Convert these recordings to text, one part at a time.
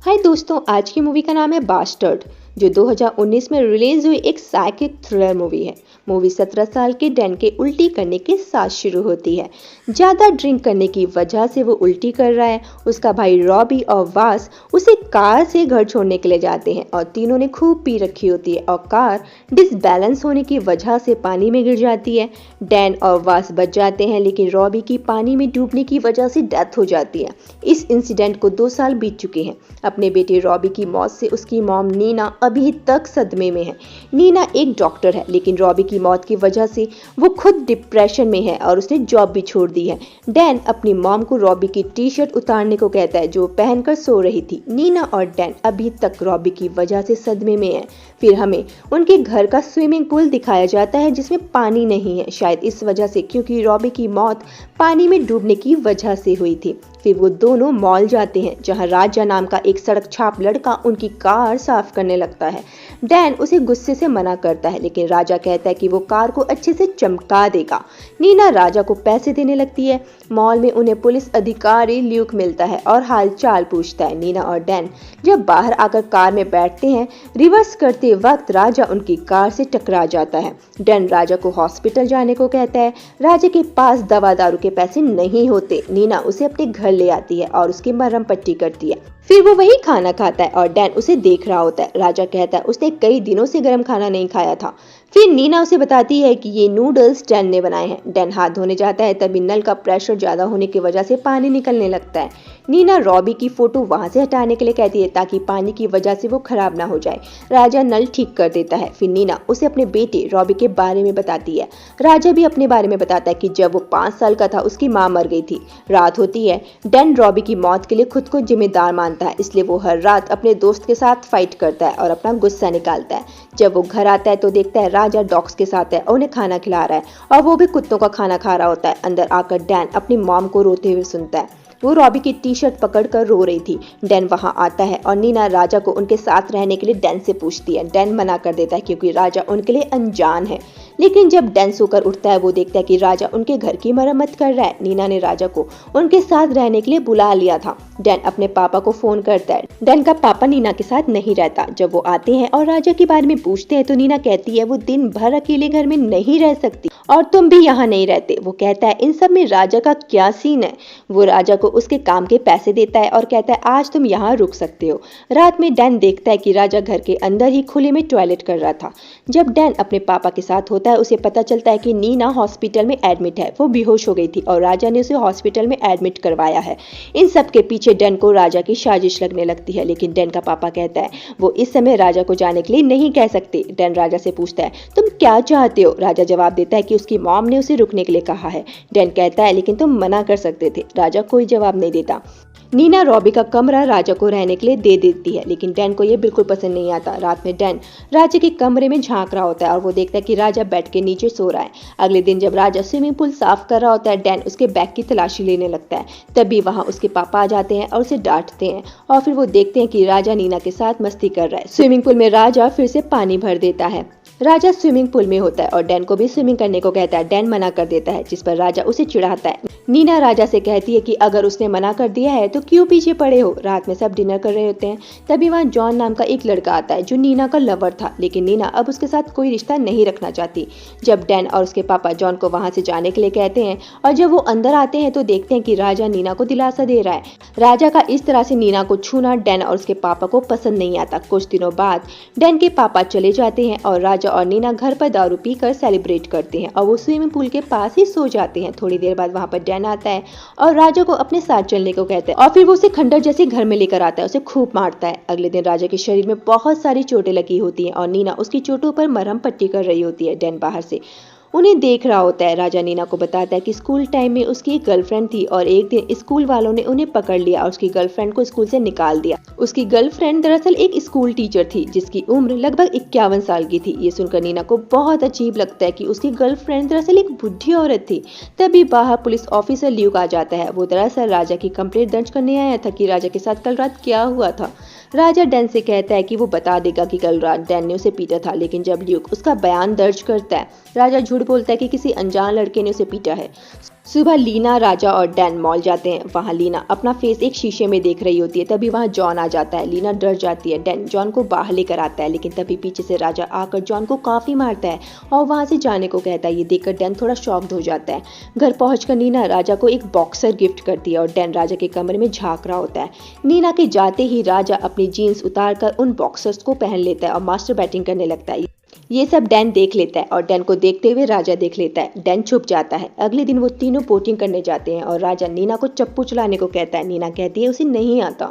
हाय दोस्तों, आज की मूवी का नाम है बास्टर्ड, जो 2019 में रिलीज हुई एक साइकिक थ्रिलर मूवी है। मूवी 17 साल के डैन के उल्टी करने के साथ शुरू होती है। ज़्यादा ड्रिंक करने की वजह से वो उल्टी कर रहा है। उसका भाई रॉबी और वास उसे कार से घर छोड़ने के लिए जाते हैं और तीनों ने खूब पी रखी होती है और कार डिसबैलेंस होने की वजह से पानी में गिर जाती है। डैन और वास बच जाते हैं, लेकिन रॉबी की पानी में डूबने की वजह से डेथ हो जाती है। इस इंसिडेंट को 2 साल बीत चुके हैं। अपने बेटे रॉबी की मौत से उसकी मॉम नीना अभी तक सदमे में है। नीना एक डॉक्टर है, लेकिन रॉबी की मौत की वजह से वो खुद डिप्रेशन में है और उसने जॉब भी छोड़ दी है। डैन अपनी मॉम को रॉबी की टी शर्ट उतारने को कहता है जो पहनकर सो रही थी। नीना और डैन अभी तक रॉबी की वजह से सदमे में है। फिर हमें उनके घर का स्विमिंग पूल दिखाया जाता है जिसमें पानी नहीं है, शायद इस वजह से क्योंकि रॉबी की मौत पानी में डूबने की वजह से हुई थी। फिर वो दोनों मॉल जाते हैं जहां राजा नाम का एक सड़क छाप लड़का उनकी कार साफ करने लगता है। डैन उसे गुस्से से मना करता है, लेकिन राजा कहता है कि वो कार को अच्छे से चमका देगा। नीना राजा को पैसे देने लगती है। मॉल में उन्हें पुलिस अधिकारी ल्यूक मिलता है और हालचाल पूछता है। नीना और डैन जब बाहर आकर कार में बैठते हैं, रिवर्स करते वक्त राजा उनकी कार से टकरा जाता है। डैन राजा को हॉस्पिटल जाने को कहता है। राजा के पास दवा दारू के पैसे नहीं होते। नीना उसे अपने घर ले आती है और उसकी मरहम पट्टी करती है। फिर वो वही खाना खाता है और डैन उसे देख रहा होता है। राजा कहता है उसने कई दिनों से गर्म खाना नहीं खाया था। फिर नीना उसे बताती है कि ये नूडल्स डैन ने बनाए हैं। डैन हाथ धोने जाता है, तभी नल का प्रेशर ज्यादा होने की वजह से पानी निकलने लगता है। नीना रॉबी की फोटो वहां से हटाने के लिए कहती है ताकि पानी की वजह से वो खराब ना हो जाए। राजा नल ठीक कर देता है। फिर नीना उसे अपने बेटे रॉबी के बारे में बताती है। राजा भी अपने बारे में बताता है कि जब वो 5 साल का था उसकी माँ मर गई थी। रात होती है। डैन रॉबी की मौत के लिए खुद को जिम्मेदार मानता है, इसलिए वो हर रात अपने दोस्त के साथ फाइट करता है और अपना गुस्सा निकालता है। जब वो घर आता है तो देखता है राजा डॉग्स के साथ है और उन्हें खाना खिला रहा है और वो भी कुत्तों का खाना खा रहा होता है। अंदर आकर डैन अपनी मॉम को रोते हुए सुनता है। वो रॉबी की टी शर्ट पकड़कर रो रही थी। डैन वहां आता है और नीना राजा को उनके साथ रहने के लिए डैन से पूछती है। डैन मना कर देता है क्योंकि राजा उनके लिए अनजान है। लेकिन जब डैन सोकर उठता है वो देखता है कि राजा उनके घर की मरम्मत कर रहा है। नीना ने राजा को उनके साथ रहने के लिए बुला लिया था। डैन अपने पापा को फोन करता है। डैन का पापा नीना के साथ नहीं रहता। जब वो आते हैं और राजा के बारे में पूछते हैं तो नीना कहती है वो दिन भर अकेले घर में नहीं रह सकती और तुम भी यहाँ नहीं रहते। वो कहता है इन सब में राजा का क्या सीन है। वो राजा को उसके काम के पैसे देता है और कहता है आज तुम यहाँ रुक सकते हो। रात में डैन देखता है कि राजा घर के अंदर ही खुले में टॉयलेट कर रहा था। जब डैन अपने पापा के साथ होता है उसे पता चलता है कि नीना हॉस्पिटल में एडमिट है। वो बेहोश हो गई थी और राजा ने उसे हॉस्पिटल में एडमिट करवाया है। इन सब के पीछे डैन को राजा की साजिश लगने लगती है, लेकिन डैन का पापा कहता है वो इस समय राजा को जाने के लिए नहीं कह सकते। डैन राजा से पूछता है तुम क्या चाहते हो। राजा जवाब देता है कि उसकी मॉम ने उसे रुकने के लिए कहा है। डैन कहता है लेकिन तुम मना कर सकते थे। राजा कोई जवाब नहीं देता। नीना रॉबी का कमरा राजा को रहने के लिए दे देती है, लेकिन डैन को यह बिल्कुल पसंद नहीं आता। रात में डैन राजा के कमरे में झांक रहा होता है और वो देखता है कि राजा बेड के नीचे सो रहा है। अगले दिन जब राजा स्विमिंग पूल साफ कर रहा होता है, डैन उसके बैग की तलाशी लेने लगता है। तभी वहां उसके पापा आ जाते हैं और उसे डांटते हैं और फिर वो देखते हैं कि राजा नीना के साथ मस्ती कर रहा है। स्विमिंग पूल में राजा फिर से पानी भर देता है। राजा स्विमिंग पूल में होता है और डैन को भी स्विमिंग करने को कहता है। डैन मना कर देता है, जिस पर राजा उसे चिढ़ाता है। नीना राजा से कहती है कि अगर उसने मना कर दिया है तो क्यों पीछे पड़े हो। रात में सब डिनर कर रहे होते हैं। तभी वहाँ जॉन नाम का एक लड़का आता है जो नीना का लवर था, लेकिन नीना अब उसके साथ कोई रिश्ता नहीं रखना चाहती। जब डैन और उसके पापा जॉन को वहां से जाने के लिए कहते हैं और जब वो अंदर आते हैं तो देखते हैं कि राजा नीना को दिलासा दे रहा है। राजा का इस तरह से नीना को छूना डैन और उसके पापा को पसंद नहीं आता। कुछ दिनों बाद डैन के पापा चले जाते हैं और राजा और नीना घर पर दारू पीकर सेलिब्रेट करते हैं और वो स्विमिंग पूल के पास ही सो जाते हैं। थोड़ी देर बाद वहां पर डैन आता है और राजा को अपने साथ चलने को कहता है और फिर वो उसे खंडर जैसे घर में लेकर आता है, उसे खूब मारता है। अगले दिन राजा के शरीर में बहुत सारी चोटें लगी होती हैं और नीना उसकी चोटों पर मरहम पट्टी कर रही होती है। डैन बाहर से उन्हें देख रहा होता है। राजा नीना को बताता है कि स्कूल टाइम में उसकी एक गर्लफ्रेंड थी और एक दिन स्कूल वालों ने उन्हें पकड़ लिया और उसकी गर्लफ्रेंड को स्कूल से निकाल दिया। उसकी गर्लफ्रेंड दरअसल एक स्कूल टीचर थी जिसकी उम्र लगभग 51 साल की थी। ये सुनकर नीना को बहुत अजीब लगता है कि उसकी गर्लफ्रेंड दरअसल एक बुढ़ी औरत थी। तभी बाहर पुलिस ऑफिसर ल्यूक आ जाता है। वो दरअसल राजा की कंप्लेंट दर्ज करने आया था कि राजा के साथ कल रात क्या हुआ था। राजा डैन से कहता है कि वो बता देगा कि कल रात डैन ने उसे पीटा था, लेकिन जब ल्यूक उसका बयान दर्ज करता है, राजा झूठ बोलता है कि किसी अनजान लड़के ने उसे पीटा है। सुबह लीना, राजा और डैन मॉल जाते हैं। वहाँ लीना अपना फेस एक शीशे में देख रही होती है, तभी वहाँ जॉन आ जाता है। लीना डर जाती है। डैन जॉन को बाहर लेकर आता है, लेकिन तभी पीछे से राजा आकर जॉन को काफी मारता है और वहाँ से जाने को कहता है। ये देखकर डैन थोड़ा शॉक्ड हो जाता है। घर पहुंचकर नीना राजा को एक बॉक्सर गिफ्ट करती है और डैन राजा के कमरे में झांक रहा होता है। नीना के जाते ही राजा अपनी जीन्स उतार कर उन बॉक्सर्स को पहन लेता है और मास्टर बैटिंग करने लगता है। ये सब डैन देख लेता है और डैन को देखते हुए राजा देख लेता है। डैन छुप जाता है। अगले दिन वो तीनों बोटिंग करने जाते हैं और राजा नीना को चप्पू चलाने को कहता है। नीना कहती है उसे नहीं आता।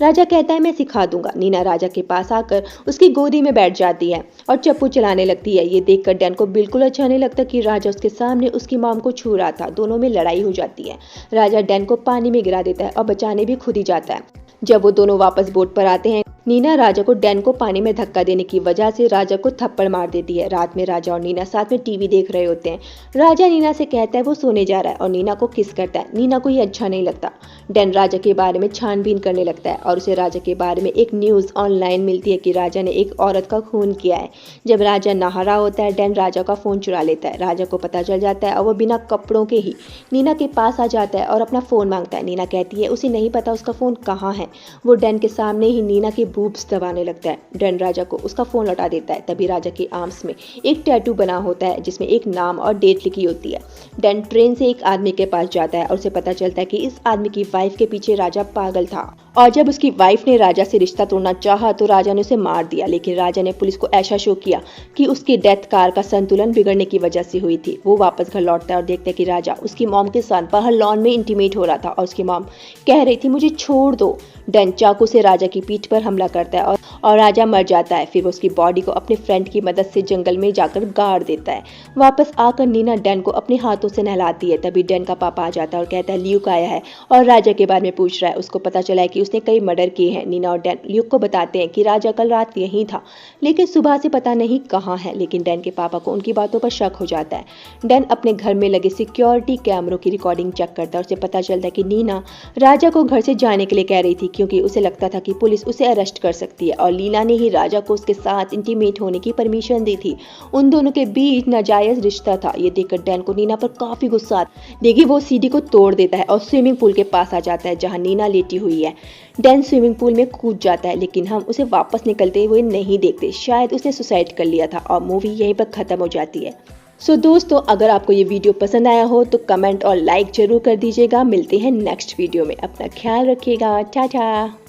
राजा कहता है मैं सिखा दूंगा। नीना राजा के पास आकर उसकी गोदी में बैठ जाती है और चप्पू चलाने लगती है। ये देखकर डैन को बिल्कुल अच्छा नहीं लगता कि राजा उसके सामने उसकी मॉम को छू रहा था। दोनों में लड़ाई हो जाती है। राजा डैन को पानी में गिरा देता है और बचाने भी खुद ही जाता है। जब वो दोनों वापस बोट पर आते हैं, नीना राजा को डैन को पानी में धक्का देने की वजह से राजा को थप्पड़ मार देती है। रात में राजा और नीना साथ में टीवी देख रहे होते हैं। राजा नीना से कहता है वो सोने जा रहा है और नीना को किस करता है। नीना को ये अच्छा नहीं लगता। डैन राजा के बारे में छानबीन करने लगता है और उसे राजा के बारे में एक न्यूज़ ऑनलाइन मिलती है कि राजा ने एक औरत का खून किया है। जब राजा नहा रहा होता है, डैन राजा का फ़ोन चुरा लेता है। राजा को पता चल जाता है और वो बिना कपड़ों के ही नीना के पास आ जाता है और अपना फ़ोन मांगता है। नीना कहती है उसे नहीं पता उसका फ़ोन कहाँ है। वो डैन के सामने ही नीना की बूब्स दबाने लगता है। डैन राजा को उसका फोन लौटा देता है। तभी राजा के आर्म्स में एक टैटू बना होता है जिसमें एक नाम और डेट लिखी होती है। डैन ट्रेन से एक आदमी के पास जाता है और उसे पता चलता है कि इस आदमी की वाइफ के पीछे राजा पागल था और जब उसकी वाइफ ने राजा से रिश्ता तोड़ना चाहा तो राजा ने उसे मार दिया। लेकिन राजा ने पुलिस को ऐसा शो किया कि उसकी डेथ कार का संतुलन बिगड़ने की वजह से हुई थी। वो वापस घर लौटता है और देखता है कि राजा उसकी मॉम के साथ बाहर लॉन में इंटीमेट हो रहा था और उसकी मॉम कह रही थी मुझे छोड़ दो। डैन चाकू से राजा की पीठ पर हमला करता है और राजा मर जाता है। फिर वो उसकी बॉडी को अपने फ्रेंड की मदद से जंगल में जाकर गाड़ देता है। वापस आकर नीना डैन को अपने हाथों से नहलाती है। तभी डैन का पापा आ जाता है और कहता है ल्यूक आया है और राजा के बारे में पूछ रहा है। उसको पता चला है कि उसने कई मर्डर किए हैं। नीना और डैन ल्यूक को बताते हैं कि राजा कल रात यहीं था, लेकिन सुबह से पता नहीं कहाँ है। लेकिन डैन के पापा को उनकी बातों पर शक हो जाता है। डैन अपने घर में लगे सिक्योरिटी कैमरों की रिकॉर्डिंग चेक करता है और उसे पता चलता है कि नीना राजा को घर से जाने के लिए कह रही थी क्योंकि उसे लगता था कि पुलिस उसे अरेस्ट कर सकती है और लीना ने ही राजा को उसके साथ इंटीमेट होने की परमिशन दी थी। उन दोनों के बीच नाजायज रिश्ता था। ये देखकर डैन को नीना पर काफी गुस्सा आता है, लेकिन वो सीढ़ी को तोड़ देता है और स्विमिंग पूल के पास आ जाता है जहां नीना लेटी हुई है। डैन स्विमिंग पूल में कूद जाता है, लेकिन हम उसे वापस निकलते हुए नहीं देखते। शायद उसने सुसाइड कर लिया था और मूवी यहीं पर खत्म हो जाती है। सो दोस्तों, अगर आपको ये वीडियो पसंद आया हो तो कमेंट और लाइक जरूर कर दीजिएगा। मिलते हैं नेक्स्ट वीडियो में। अपना ख्याल रखिएगा। टाटा।